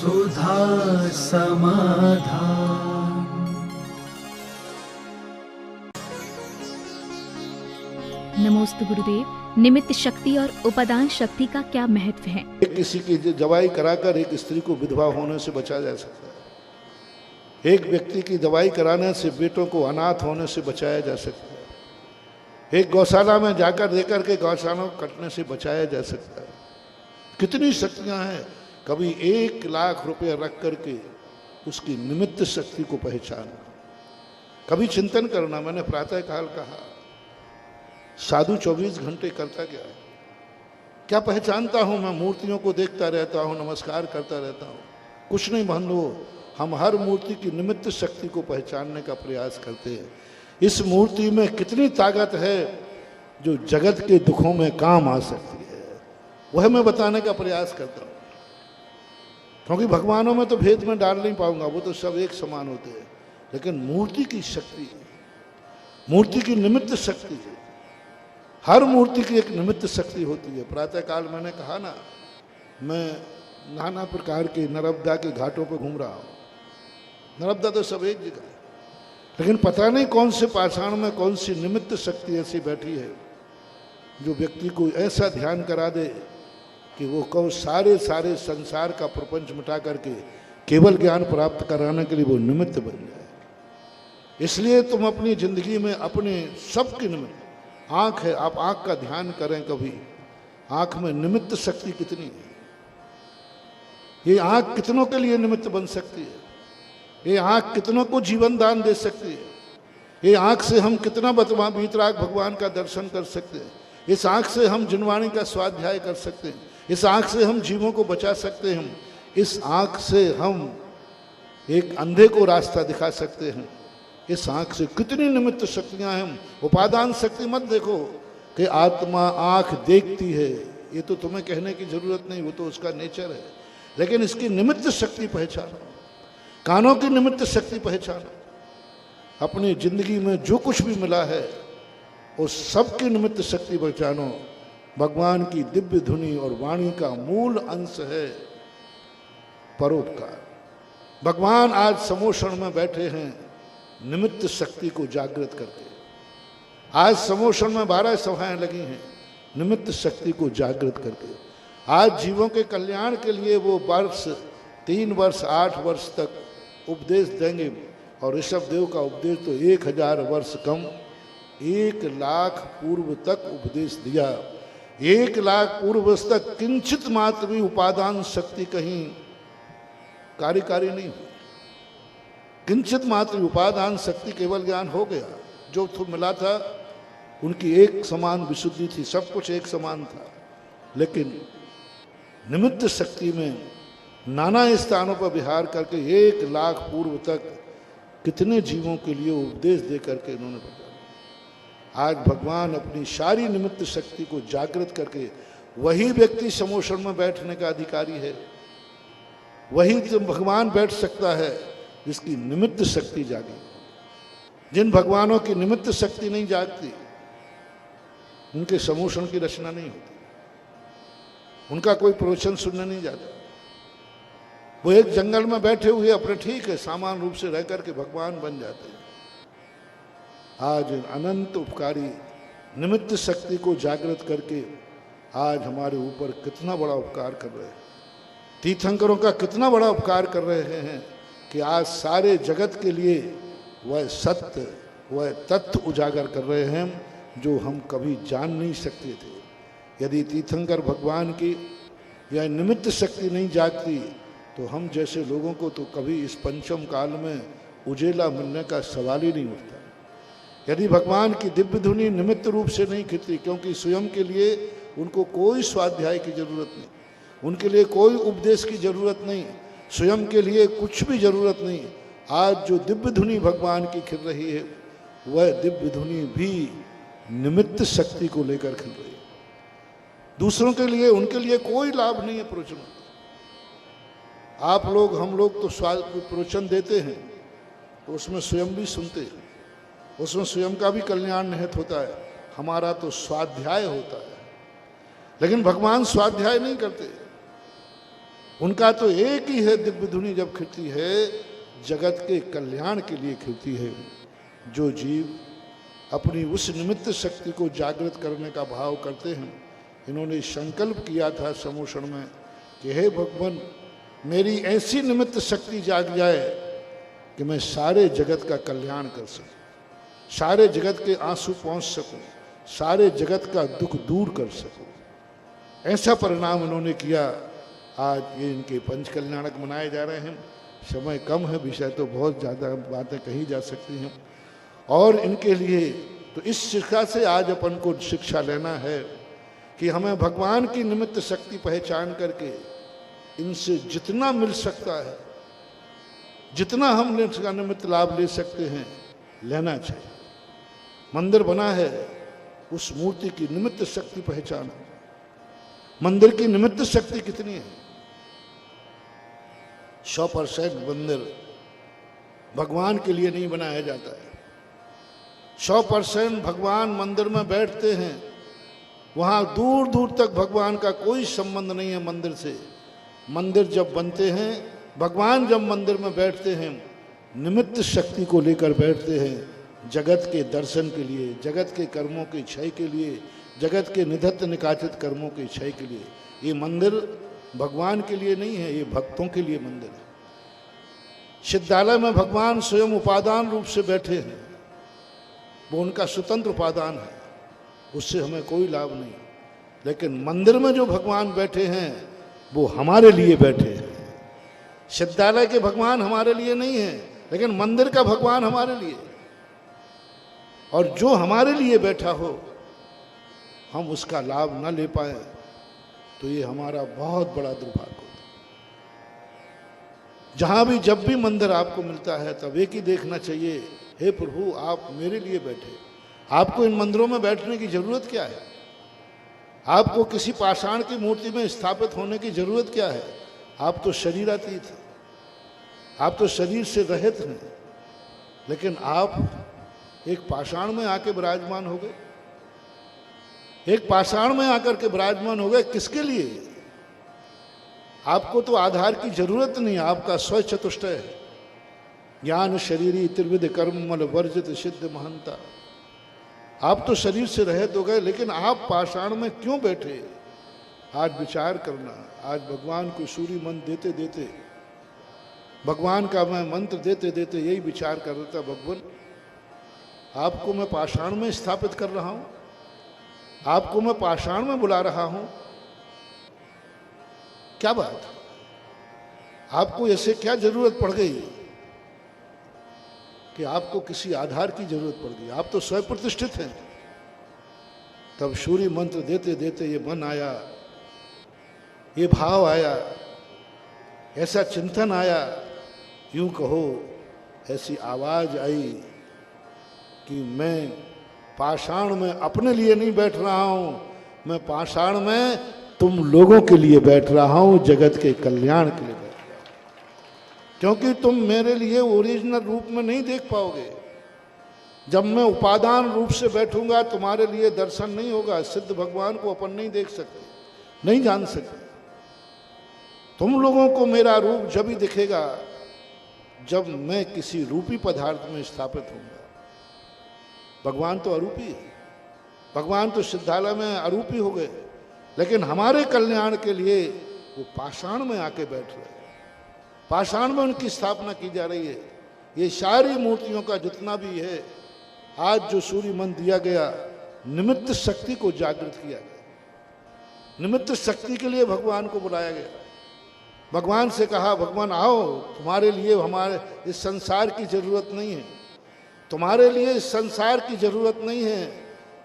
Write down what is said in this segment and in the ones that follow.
सुधा समाधान। नमोस्तु गुरुदेव। निमित्त शक्ति और उपादान शक्ति का क्या महत्व है? किसी की दवाई कराकर एक स्त्री को विधवा होने से बचाया जा सकता है। एक व्यक्ति की दवाई कराने से बेटों को अनाथ होने से बचाया जा सकता है। एक गौशाला में जाकर देकर के गौशाला को कटने से बचाया जा सकता है। कितनी शक्तियां हैं। कभी 1 लाख रुपए रख करके उसकी निमित्त शक्ति को पहचानना, कभी चिंतन करना। मैंने प्रातः काल कहा, साधु 24 घंटे करता क्या है? क्या पहचानता हूं मैं? मूर्तियों को देखता रहता हूं, नमस्कार करता रहता हूं। कुछ नहीं बंधु, हम हर मूर्ति की निमित्त शक्ति को पहचानने का प्रयास करते हैं। इस मूर्ति में कितनी ताकत है जो जगत के दुखों में काम आ सकती है, वह मैं बताने का प्रयास करता हूं। क्योंकि भगवानों में तो भेद में डाल नहीं पाऊंगा, वो तो सब एक समान होते हैं। लेकिन मूर्ति की शक्ति, मूर्ति की निमित्त शक्ति है। हर मूर्ति की एक निमित्त शक्ति होती है। प्रातःकाल मैंने कहा ना, मैं नाना प्रकार के नर्मदा के घाटों पर घूम रहा हूँ। नर्मदा तो सब एक जगह है, लेकिन पता नहीं कौन से पाषाण में कौन सी निमित्त शक्ति ऐसी बैठी है जो व्यक्ति को ऐसा ध्यान करा दे कि वो कब सारे संसार का प्रपंच मिटा करके केवल ज्ञान प्राप्त कराने के लिए वो निमित्त बन जाए। इसलिए तुम अपनी जिंदगी में अपने सबके निमित्त, आँख है, आप आँख का ध्यान करें कभी। आँख में निमित्त शक्ति कितनी है। ये आँख कितनों के लिए निमित्त बन सकती है। ये आँख कितनों को जीवन दान दे सकती है। ये आँख से हम कितना वीतराग भगवान का दर्शन कर सकते हैं। इस आँख से हम जिनवाणी का स्वाध्याय कर सकते हैं। इस आँख से हम जीवों को बचा सकते हैं। इस आँख से हम एक अंधे को रास्ता दिखा सकते हैं। इस आँख से कितनी निमित्त शक्तियां हैं। उपादान शक्ति मत देखो कि आत्मा आँख देखती है, ये तो तुम्हें कहने की जरूरत नहीं, वो तो उसका नेचर है। लेकिन इसकी निमित्त शक्ति पहचानो, कानों की निमित्त शक्ति पहचानो। अपनी जिंदगी में जो कुछ भी मिला है उस सब की निमित्त शक्ति पहचानो। भगवान की दिव्य धुनी और वाणी का मूल अंश है परोपकार। भगवान आज समोषण में बैठे हैं निमित्त शक्ति को जागृत करके। आज समोषण में 12 सभाएं लगी हैं निमित्त शक्ति को जागृत करके। आज जीवों के कल्याण के लिए वो 3 वर्ष 8 वर्ष तक उपदेश देंगे। और ऋषभ देव का उपदेश तो 1000 वर्ष कम, 1 लाख पूर्व तक उपदेश दिया। 1 लाख पूर्व तक किंचित मात्र भी उपादान शक्ति कहीं कार्यकारी नहीं हुई। किंचित मात्र उपादान शक्ति केवल ज्ञान हो गया। जो मिला था उनकी एक समान विशुद्धि थी, सब कुछ एक समान था। लेकिन निमित्त शक्ति में नाना स्थानों पर विहार करके 1 लाख पूर्व तक कितने जीवों के लिए उपदेश दे करके इन्होंने बताया। आज भगवान अपनी सारी निमित्त शक्ति को जागृत करके, वही व्यक्ति समोषण में बैठने का अधिकारी है। वही भगवान बैठ सकता है जिसकी निमित्त शक्ति जागी। जिन भगवानों की निमित्त शक्ति नहीं जागती उनके समोषण की रचना नहीं होती, उनका कोई प्रवचन सुनने नहीं जाता। वो एक जंगल में बैठे हुए अपने ठीक है सामान्य रूप से रह करके भगवान बन जाते हैं। आज अनंत उपकारी निमित्त शक्ति को जागृत करके आज हमारे ऊपर कितना बड़ा उपकार कर रहे हैं। तीर्थंकरों का कितना बड़ा उपकार कर रहे हैं कि आज सारे जगत के लिए वह सत्य, वह तथ्य उजागर कर रहे हैं जो हम कभी जान नहीं सकते थे। यदि तीर्थंकर भगवान की यह निमित्त शक्ति नहीं जागती तो हम जैसे लोगों को तो कभी इस पंचम काल में उजेला मिलने का सवाल ही नहीं उठता। यदि भगवान की दिव्य धुनी निमित्त रूप से नहीं खिलती, क्योंकि स्वयं के लिए उनको कोई स्वाध्याय की जरूरत नहीं, उनके लिए कोई उपदेश की जरूरत नहीं, स्वयं के लिए कुछ भी जरूरत नहीं। आज जो दिव्य धुनी भगवान की खिल रही है वह दिव्य धुनी भी निमित्त शक्ति को लेकर खिल रही है। दूसरों के लिए, उनके लिए कोई लाभ नहीं है प्रवचन। आप लोग, हम लोग तो प्रवचन देते हैं तो उसमें स्वयं भी सुनते हैं, उसमें स्वयं का भी कल्याण निहित होता है। हमारा तो स्वाध्याय होता है। लेकिन भगवान स्वाध्याय नहीं करते, उनका तो एक ही है, दिव्य धुनी जब खिलती है जगत के कल्याण के लिए खिलती है। जो जीव अपनी उस निमित्त शक्ति को जागृत करने का भाव करते हैं, इन्होंने संकल्प किया था समोषण में कि हे भगवान, मेरी ऐसी निमित्त शक्ति जाग जाए कि मैं सारे जगत का कल्याण कर सकूं, सारे जगत के आंसू पहुंच सकूं, सारे जगत का दुख दूर कर सकूं। ऐसा परिणाम इन्होंने किया। आज ये इनके पंच कल्याणक मनाए जा रहे हैं। समय कम है, विषय तो बहुत ज़्यादा बातें कही जा सकती हैं। और इनके लिए तो इस शिक्षा से आज अपन को शिक्षा लेना है कि हमें भगवान की निमित्त शक्ति पहचान करके इनसे जितना मिल सकता है, जितना हम इसका निमित्त लाभ ले सकते हैं, लेना चाहिए। मंदिर बना है, उस मूर्ति की निमित्त शक्ति पहचानो। मंदिर की निमित्त शक्ति कितनी है? 100% मंदिर भगवान के लिए नहीं बनाया जाता है। 100% भगवान मंदिर में बैठते हैं, वहाँ दूर दूर तक भगवान का कोई संबंध नहीं है मंदिर से। मंदिर जब बनते हैं, भगवान जब मंदिर में बैठते हैं, निमित्त शक्ति को लेकर बैठते हैं, जगत के दर्शन के लिए, जगत के कर्मों के क्षय के लिए, जगत के निधत्त निकाचित कर्मों के क्षय के लिए। ये मंदिर भगवान के लिए नहीं है, ये भक्तों के लिए मंदिर है। सिद्धालय में भगवान स्वयं उपादान रूप से बैठे हैं, वो उनका स्वतंत्र उपादान है, उससे हमें कोई लाभ नहीं। लेकिन मंदिर में जो भगवान बैठे हैं वो हमारे लिए बैठे हैं। सिद्धालय के भगवान हमारे लिए नहीं है, लेकिन मंदिर का भगवान हमारे लिए। और जो हमारे लिए बैठा हो, हम उसका लाभ न ले पाए तो ये हमारा बहुत बड़ा दुर्भाग्य होता है। जहां भी जब भी मंदिर आपको मिलता है तब एक ही देखना चाहिए, हे प्रभु आप मेरे लिए बैठे। आपको इन मंदिरों में बैठने की जरूरत क्या है? आपको किसी पाषाण की मूर्ति में स्थापित होने की जरूरत क्या है? आप तो शरीरातीत हैं, आप तो शरीर से रहित हैं, लेकिन आप एक पाषाण में आके विराजमान हो गए। एक पाषाण में आकर के विराजमान हो गए, किसके लिए? आपको तो आधार की जरूरत नहीं, आपका स्व चतुष्टय है। ज्ञान शरीरी त्रिविध कर्म मल वर्जित सिद्ध महंता। आप तो शरीर से रहित हो गए, लेकिन आप पाषाण में क्यों बैठे? आज विचार करना। आज भगवान को सूर्य मंत्र देते देते, भगवान का मैं मंत्र देते देते यही विचार कर रहा था, भगवान आपको मैं पाषाण में स्थापित कर रहा हूं, आपको मैं पाषाण में बुला रहा हूं, क्या बात? आपको ऐसे क्या जरूरत पड़ गई कि आपको किसी आधार की जरूरत पड़ गई? आप तो स्वयं प्रतिष्ठित हैं। तब सूर्य मंत्र देते देते ये मन आया, ये भाव आया, ऐसा चिंतन आया, यूं कहो ऐसी आवाज आई कि मैं पाषाण में अपने लिए नहीं बैठ रहा हूं, मैं पाषाण में तुम लोगों के लिए बैठ रहा हूं, जगत के कल्याण के लिए बैठ रहा हूं। क्योंकि तुम मेरे लिए ओरिजिनल रूप में नहीं देख पाओगे। जब मैं उपादान रूप से बैठूंगा तुम्हारे लिए दर्शन नहीं होगा। सिद्ध भगवान को अपन नहीं देख सकते, नहीं जान सकते। तुम लोगों को मेरा रूप जब ही दिखेगा जब मैं किसी रूपी पदार्थ में स्थापित होऊंगा। भगवान तो अरूपी है, भगवान तो सिद्धालय में अरूपी हो गए, लेकिन हमारे कल्याण के लिए वो पाषाण में आके बैठ रहे हैं। पाषाण में उनकी स्थापना की जा रही है। ये सारी मूर्तियों का जितना भी है, आज जो सूर्य मंत्र दिया गया, निमित्त शक्ति को जागृत किया गया। निमित्त शक्ति के लिए भगवान को बुलाया गया। भगवान से कहा, भगवान आओ, तुम्हारे लिए हमारे इस संसार की जरूरत नहीं है, तुम्हारे लिए इस संसार की जरूरत नहीं है,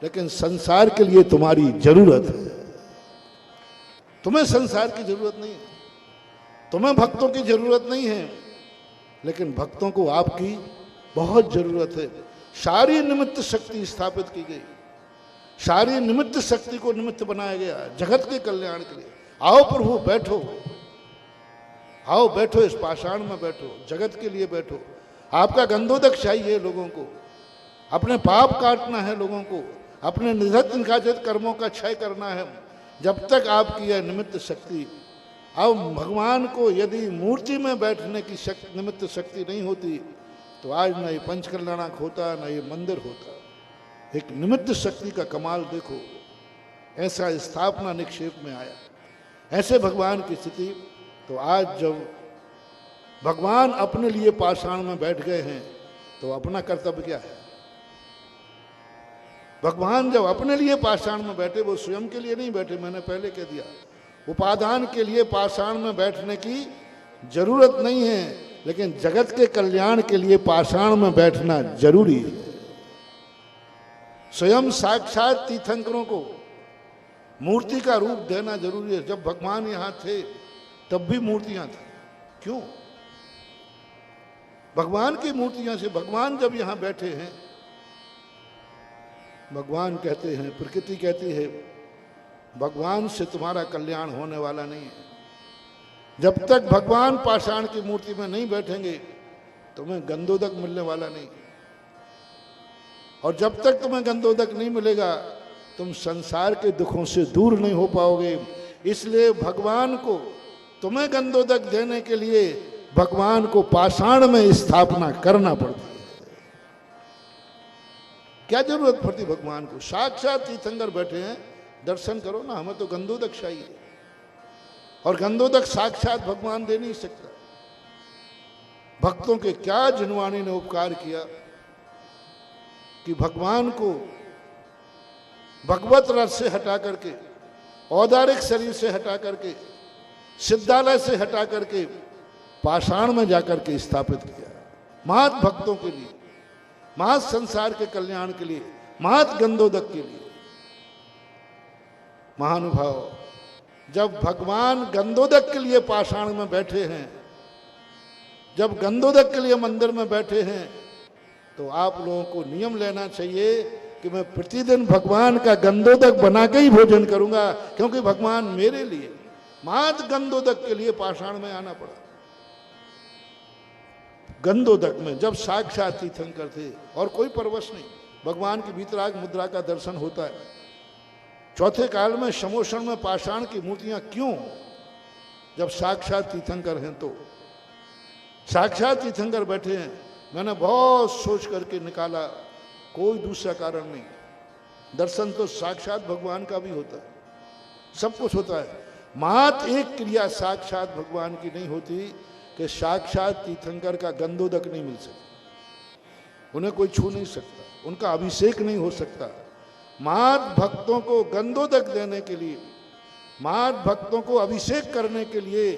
लेकिन संसार के लिए तुम्हारी जरूरत है। तुम्हें संसार की जरूरत नहीं है, तुम्हें भक्तों की जरूरत नहीं है, लेकिन भक्तों को आपकी बहुत जरूरत है। सारी निमित्त शक्ति स्थापित की गई, सारी निमित्त शक्ति को निमित्त बनाया गया जगत के कल्याण के लिए। आओ प्रभु बैठो, आओ बैठो, इस पाषाण में बैठो, जगत के लिए बैठो। आपका गंधोदक चाहिए लोगों को, अपने पाप काटना है लोगों को, अपने निधत्त निकाचित कर्मों का क्षय करना है। जब तक आपकी यह निमित्त शक्ति अब भगवान को यदि मूर्ति में बैठने की शक्ति, निमित्त शक्ति नहीं होती तो आज न ये पंचकल्याणक होता, न ये मंदिर होता। एक निमित्त शक्ति का कमाल देखो, ऐसा स्थापना निक्षेप में आया, ऐसे भगवान की स्थिति। तो आज जब भगवान अपने लिए पाषाण में बैठ गए हैं तो अपना कर्तव्य क्या है? भगवान जब अपने लिए पाषाण में बैठे, वो स्वयं के लिए नहीं बैठे, मैंने पहले कह दिया। उपादान के लिए पाषाण में बैठने की जरूरत नहीं है, लेकिन जगत के कल्याण के लिए पाषाण में बैठना जरूरी है। स्वयं साक्षात तीर्थंकरों को मूर्ति का रूप देना जरूरी है। जब भगवान यहां थे तब भी मूर्तियां थी, क्यों? भगवान की मूर्तियां से, भगवान जब यहां बैठे हैं, भगवान कहते हैं, प्रकृति कहती है, भगवान से तुम्हारा कल्याण होने वाला नहीं है। जब तक भगवान पाषाण की मूर्ति में नहीं बैठेंगे तुम्हें गंधोदक मिलने वाला नहीं, और जब तक तुम्हें गंधोदक नहीं मिलेगा तुम संसार के दुखों से दूर नहीं हो पाओगे। इसलिए भगवान को तुम्हें गंधोदक देने के लिए भगवान को पाषाण में स्थापना करना पड़ती है। क्या जरूरत पड़ती भगवान को? साक्षात तीर्थंकर बैठे हैं, दर्शन करो ना, हमें तो गंधोदक चाहिए, और गंधोदक साक्षात भगवान दे नहीं सकता। भक्तों के क्या जिनवाणी ने उपकार किया कि भगवान को भगवत रस से हटा करके, औदारिक शरीर से हटा करके, सिद्धालय से हटा करके पाषाण में जाकर के स्थापित किया। महत भक्तों के लिए, महत संसार के कल्याण के लिए, महत गंधोदक के लिए। महानुभाव, जब भगवान गंधोदक के लिए पाषाण में बैठे हैं, जब गंधोदक के लिए मंदिर में बैठे हैं, तो आप लोगों को नियम लेना चाहिए कि मैं प्रतिदिन भगवान का गंधोदक बना के ही भोजन करूंगा, क्योंकि भगवान मेरे लिए महत गंधोदक के लिए पाषाण में आना पड़ा। गंधोदक में जब साक्षात तीर्थंकर थे और कोई परवश नहीं, भगवान की भीतराग मुद्रा का दर्शन होता है। चौथे काल में समोषण में पाषाण की मूर्तियां क्यों? जब साक्षात तीर्थंकर हैं तो साक्षात तीर्थंकर बैठे हैं। मैंने बहुत सोच करके निकाला, कोई दूसरा कारण नहीं। दर्शन तो साक्षात भगवान का भी होता है, सब कुछ होता है। मात्र एक क्रिया साक्षात भगवान की नहीं होती कि साक्षात तीर्थंकर का गंधोदक नहीं मिल सकता, उन्हें कोई छू नहीं सकता, उनका अभिषेक नहीं हो सकता। मात्र भक्तों को गंधोदक देने के लिए, मात्र भक्तों को अभिषेक करने के लिए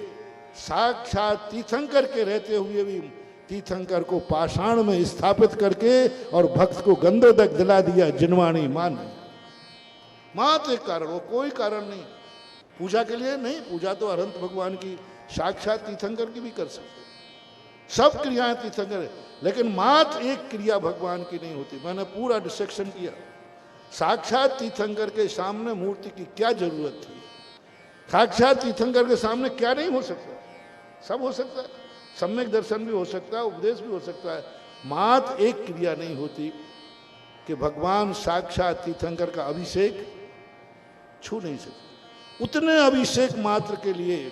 साक्षात तीर्थंकर के रहते हुए भी तीर्थंकर को पाषाण में स्थापित करके और भक्त को गंधोदक दिला दिया। जिनवाणी मान मात्र एक कारण, वो कोई कारण नहीं। पूजा के लिए नहीं, पूजा तो अनंत भगवान की साक्षात तीर्थंकर की भी कर सकते, सब क्रियाएं तीर्थंकर है, लेकिन मात्र एक क्रिया भगवान की नहीं होती। मैंने पूरा डिसेक्शन किया। साक्षात तीर्थंकर के सामने मूर्ति की क्या जरूरत थी? साक्षात तीर्थंकर के सामने क्या नहीं हो सकता? सब हो सकता है, सम्यक दर्शन भी हो सकता है, उपदेश भी हो सकता है। मात्र एक क्रिया नहीं होती कि भगवान साक्षात तीर्थंकर का अभिषेक छू नहीं सकते। उतने अभिषेक मात्र के लिए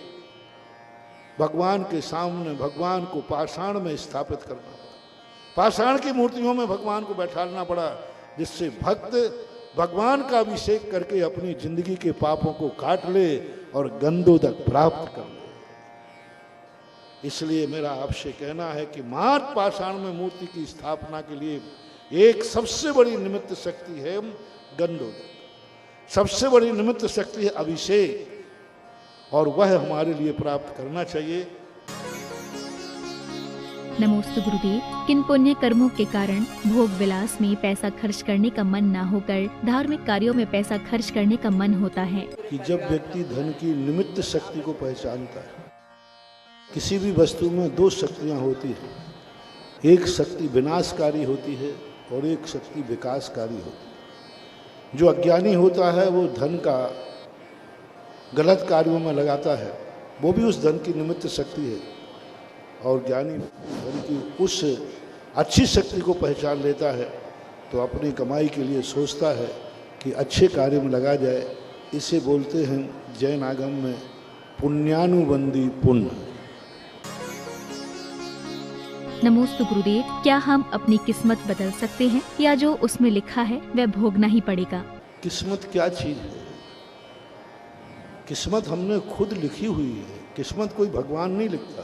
भगवान के सामने भगवान को पाषाण में स्थापित करना पड़ा, पाषाण की मूर्तियों में भगवान को बैठालना पड़ा, जिससे भक्त भगवान का अभिषेक करके अपनी जिंदगी के पापों को काट ले और गंधोदक प्राप्त कर ले। इसलिए मेरा आपसे कहना है कि मात्र पाषाण में मूर्ति की स्थापना के लिए एक सबसे बड़ी निमित्त शक्ति है गंधोदक, सबसे बड़ी निमित्त शक्ति है अभिषेक, और वह हमारे लिए प्राप्त करना चाहिए। नमोस्तु गुरुदेव। किन पुण्य कर्मों के कारण भोग विलास में पैसा खर्च करने का मन ना होकर धार्मिक कार्यों में पैसा खर्च करने का मन होता है? कि जब व्यक्ति धन की निमित्त शक्ति को पहचानता है। किसी भी वस्तु में दो शक्तियां होती हैं, एक शक्ति विनाशकारी होती है और एक शक्ति विकासकारी होती है। जो अज्ञानी होता है वो धन का गलत कार्यों में लगाता है, वो भी उस धन की निमित्त शक्ति है, और ज्ञानी धन की उस अच्छी शक्ति को पहचान लेता है तो अपनी कमाई के लिए सोचता है कि अच्छे कार्य में लगा जाए। इसे बोलते हैं जैन आगम में पुण्यानुबंधी पुण्य। नमोस्तु गुरुदेव, क्या हम अपनी किस्मत बदल सकते हैं या जो उसमें लिखा है वह भोगना ही पड़ेगा? किस्मत क्या चीज है? किस्मत हमने खुद लिखी हुई है। किस्मत कोई भगवान नहीं लिखता।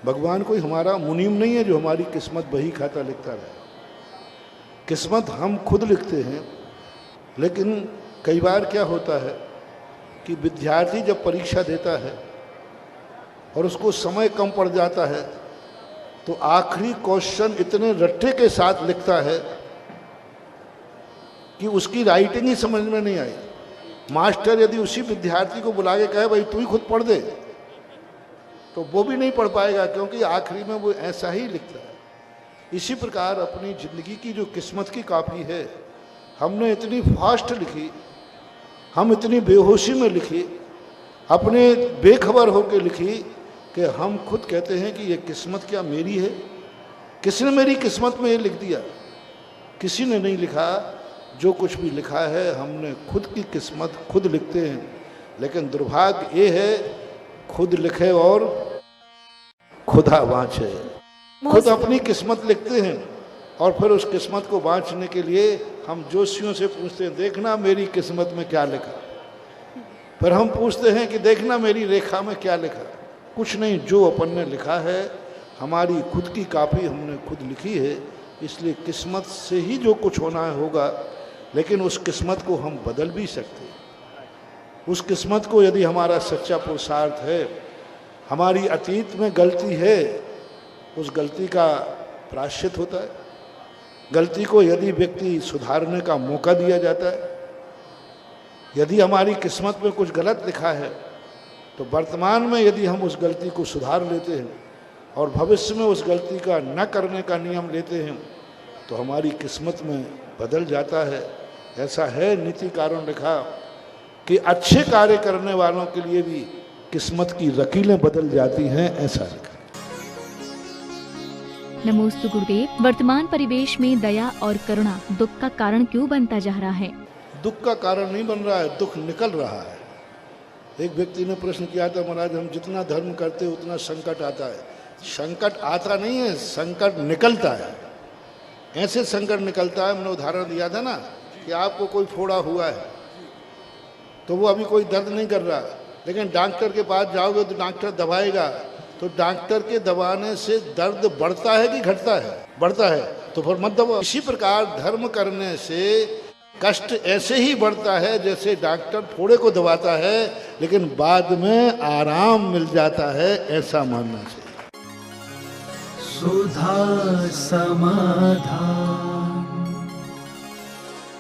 भगवान कोई हमारा मुनीम नहीं है जो हमारी किस्मत बही खाता लिखता रहे। किस्मत हम खुद लिखते हैं। लेकिन कई बार क्या होता है कि विद्यार्थी जब परीक्षा देता है और उसको समय कम पड़ जाता है तो आखिरी क्वेश्चन इतने रट्टे के साथ लिखता है कि उसकी राइटिंग ही समझ में नहीं आई। मास्टर यदि उसी विद्यार्थी को बुला के कहे भाई तू ही खुद पढ़ दे, तो वो भी नहीं पढ़ पाएगा, क्योंकि आखिरी में वो ऐसा ही लिखता है। इसी प्रकार अपनी जिंदगी की जो किस्मत की कॉपी है, हमने इतनी फास्ट लिखी, हम इतनी बेहोशी में लिखी, अपने बेखबर होकर लिखी कि हम खुद कहते हैं कि ये किस्मत क्या मेरी है? किसने मेरी किस्मत में ये लिख दिया? किसी ने नहीं लिखा। जो कुछ भी लिखा है हमने खुद की किस्मत खुद लिखते हैं। लेकिन दुर्भाग्य ये है, खुद लिखे और खुदा बाँचे। खुद अपनी किस्मत लिखते हैं और फिर उस किस्मत को बाँचने के लिए हम जोशियों से पूछते हैं, देखना मेरी किस्मत में क्या लिखा। फिर हम पूछते हैं कि देखना मेरी रेखा में क्या लिखा। कुछ नहीं, जो अपन ने लिखा है, हमारी खुद की कॉपी हमने खुद लिखी है। इसलिए किस्मत से ही जो कुछ होना है होगा, लेकिन उस किस्मत को हम बदल भी सकते हैं। उस किस्मत को यदि हमारा सच्चा पुरुषार्थ है, हमारी अतीत में गलती है, उस गलती का प्रायश्चित होता है। गलती को यदि व्यक्ति सुधारने का मौका दिया जाता है, यदि हमारी किस्मत में कुछ गलत लिखा है तो वर्तमान में यदि हम उस गलती को सुधार लेते हैं और भविष्य में उस गलती का न करने का नियम लेते हैं तो हमारी किस्मत में बदल जाता है। ऐसा है नीति कारण लिखा कि अच्छे कार्य करने वालों के लिए भी किस्मत की लकीरें बदल जाती हैं, ऐसा लिखा। नमोस्तु गुरुदेव, वर्तमान परिवेश में दया और करुणा दुख का कारण क्यों बनता जा रहा है? दुख का कारण नहीं बन रहा है, दुख निकल रहा है। एक व्यक्ति ने प्रश्न किया था, महाराज हम जितना धर्म करते उतना संकट आता है। संकट आता नहीं है, संकट निकलता है। ऐसे संकट निकलता है, मैंने उदाहरण दिया था ना कि आपको कोई फोड़ा हुआ है तो वो अभी कोई दर्द नहीं कर रहा, लेकिन डॉक्टर के पास जाओगे तो डॉक्टर दबाएगा, तो डॉक्टर के दबाने से दर्द बढ़ता है कि घटता है? बढ़ता है, तो फिर मत दबाओ। इसी प्रकार धर्म करने से कष्ट ऐसे ही बढ़ता है जैसे डॉक्टर फोड़े को दबाता है, लेकिन बाद में आराम मिल जाता है, ऐसा मानना चाहिए। सुधा समाधान।